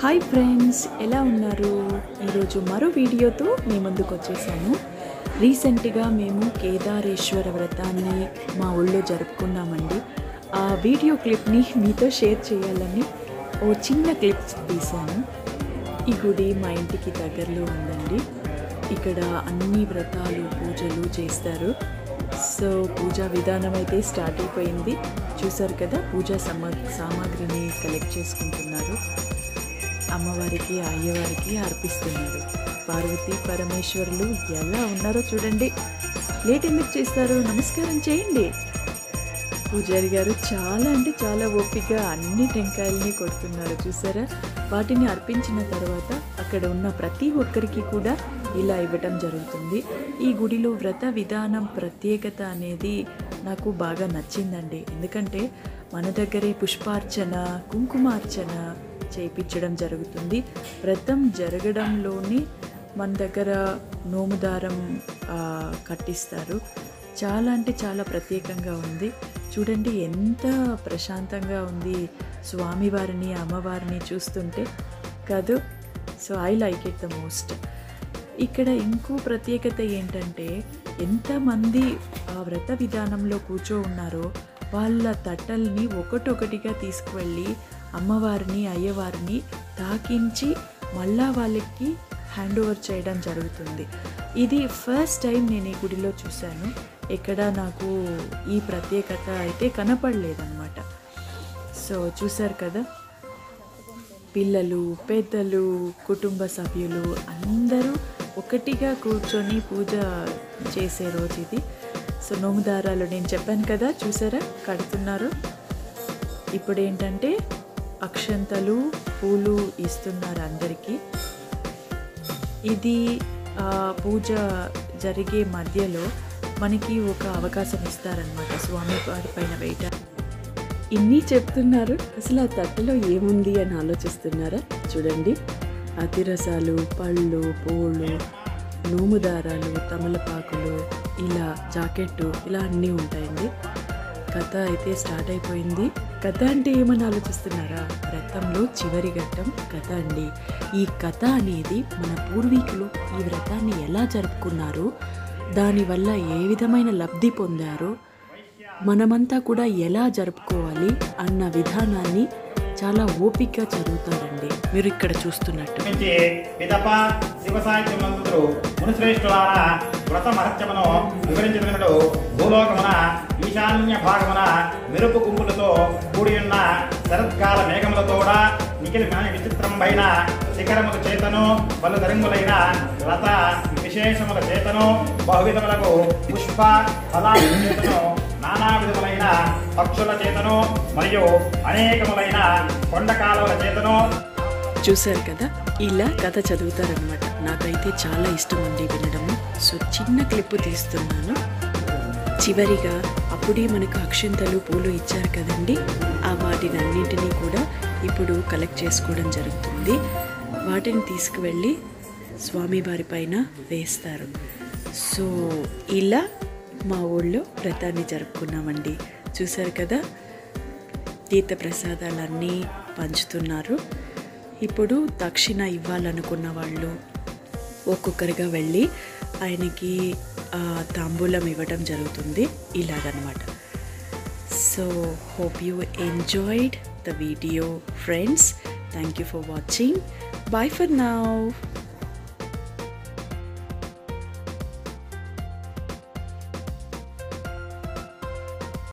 Hi friends, ఎలా ఉన్నారు? ఈరోజు మరో వీడియోతో మీ ముందుకు వచ్చేసాను. రీసెంట్గా మేము కేదారేశ్వర వ్రతాన్ని మా ఊళ్ళో జరుపుకున్నామండి. ఆ వీడియో క్లిప్ని మీతో షేర్ చేయాలని ఓ చిన్న క్లిప్స్ తీశాను. ఈ గుడి మా ఇంటికి దగ్గరలో ఉందండి. ఇక్కడ అన్ని వ్రతాలు పూజలు చేస్తారు. సో పూజా విధానం అయితే స్టార్ట్ అయిపోయింది. చూసారు కదా, పూజా సామాగ్రిని కలెక్ట్ చేసుకుంటున్నారు. అమ్మవారికి అయ్యవారికి అర్పిస్తున్నారు. పార్వతీ పరమేశ్వరులు ఎలా ఉన్నారో చూడండి. లేట్ ఎందుకు చేస్తారు? నమస్కారం చేయండి. పూజారి గారు చాలా అంటే చాలా ఓపికగా అన్ని టెంకాయల్ని కొడుతున్నారు. చూసారా? వాటిని అర్పించిన తర్వాత అక్కడ ఉన్న ప్రతి ఒక్కరికి కూడా ఇలా ఇవ్వటం జరుగుతుంది. ఈ గుడిలో వ్రత విధానం ప్రత్యేకత అనేది నాకు బాగా నచ్చిందండి. ఎందుకంటే మన దగ్గరే పుష్పార్చన, కుంకుమార్చన చేయించడం జరుగుతుంది. వ్రతం జరగడంలోనే మన దగ్గర నోముదారం కట్టిస్తారు. చాలా అంటే చాలా ప్రత్యేకంగా ఉంది. చూడండి ఎంత ప్రశాంతంగా ఉంది స్వామివారిని అమ్మవారిని చూస్తుంటే కాదు. So I like it the most. ఇక్కడ ఇంకో ప్రత్యేకత ఏంటంటే ఎంతమంది ఆ వ్రత విధానంలో కూర్చో ఉన్నారో వాళ్ళ తట్టల్ని ఒకటొకటిగా తీసుకువెళ్ళి అమ్మవారిని అయ్యవారిని తాకించి మళ్ళా వాళ్ళకి హ్యాండ్ ఓవర్ చేయడం జరుగుతుంది. ఇది ఫస్ట్ టైం నేను ఈ గుడిలో చూశాను. ఎక్కడ నాకు ఈ ప్రత్యేకత అయితే కనపడలేదన్నమాట. సో చూశారు కదా, పిల్లలు పెద్దలు కుటుంబ సభ్యులు అందరూ ఒకటిగా కూర్చొని పూజ చేసే రోజు ఇది. సో నోముదారాలు నేను చెప్పాను కదా, చూసారా కడుతున్నారు. ఇప్పుడు ఏంటంటే అక్షంతలు పూలు ఇస్తున్నారు అందరికీ. ఇది పూజ జరిగే మధ్యలో మనకి ఒక అవకాశం ఇస్తారనమాట స్వామి వారి పైన వేయటం. ఇన్ని చెప్తున్నారు, అసలు ఆ తట్టలో ఏముంది అని ఆలోచిస్తున్నారా? చూడండి, అతిరసాలు, పళ్ళు, పూలు, నోముదారాలు, తమలపాకులు, ఇలా జాకెట్టు, ఇలా అన్నీ ఉంటాయండి. కథ అయితే స్టార్ట్ అయిపోయింది. కథ అంటే ఏమని ఆలోచిస్తున్నారా? వ్రతంలో చివరి ఘట్టం కథ అండి. ఈ కథ అనేది మన పూర్వీకులు ఈ వ్రతాన్ని ఎలా జరుపుకున్నారు, దానివల్ల ఏ విధమైన లబ్ధి పొందారో, మనమంతా కూడా ఎలా జరుపుకోవాలి అన్న విధానాన్ని చాలా ఓపికగా చదువుతారండి. మీరు ఇక్కడ చూస్తున్నట్టు వ్రత మహత్యమును వివరించినడు భూలోకమున ఈశాన్య భాగమున మెరుపు గుంపులతో కూడి ఉన్న శరత్కాల మేఘములతోడ నిఖిలి విచిత్రమైన శిఖరముల చేతను పలు తరంగులైన లత విశేషముల చేతను బహువిధములకు పుష్ప ఫలాల చేతను నానా విధములైన పక్షుల చేతను మరియు అనేకములైన కొండ కాలువల చేతను. చూశారు కదా, ఇలా కథ చదువుతారనమాట. నాకైతే చాలా ఇష్టం అండి వినడము. సో చిన్న క్లిప్పు తీస్తున్నాను. చివరిగా అప్పుడే మనకు అక్షంతలు పూలు ఇచ్చారు కదండి, ఆ వాటిని అన్నింటినీ కూడా ఇప్పుడు కలెక్ట్ చేసుకోవడం జరుగుతుంది. వాటిని తీసుకువెళ్ళి స్వామివారి పైన వేస్తారు. సో ఇలా మా ఊళ్ళో వ్రతాన్ని జరుపుకున్నామండి. చూశారు కదా, తీర్థప్రసాదాలన్నీ పంచుతున్నారు. ఇప్పుడు దక్షిణ ఇవ్వాలనుకున్న వాళ్ళు ఒక్కొక్కరిగా వెళ్ళి ఆయనకి తాంబూలం ఇవ్వడం జరుగుతుంది. ఇలాగనమాట. So hope you enjoyed the video friends. Thank you for watching. Bye for now.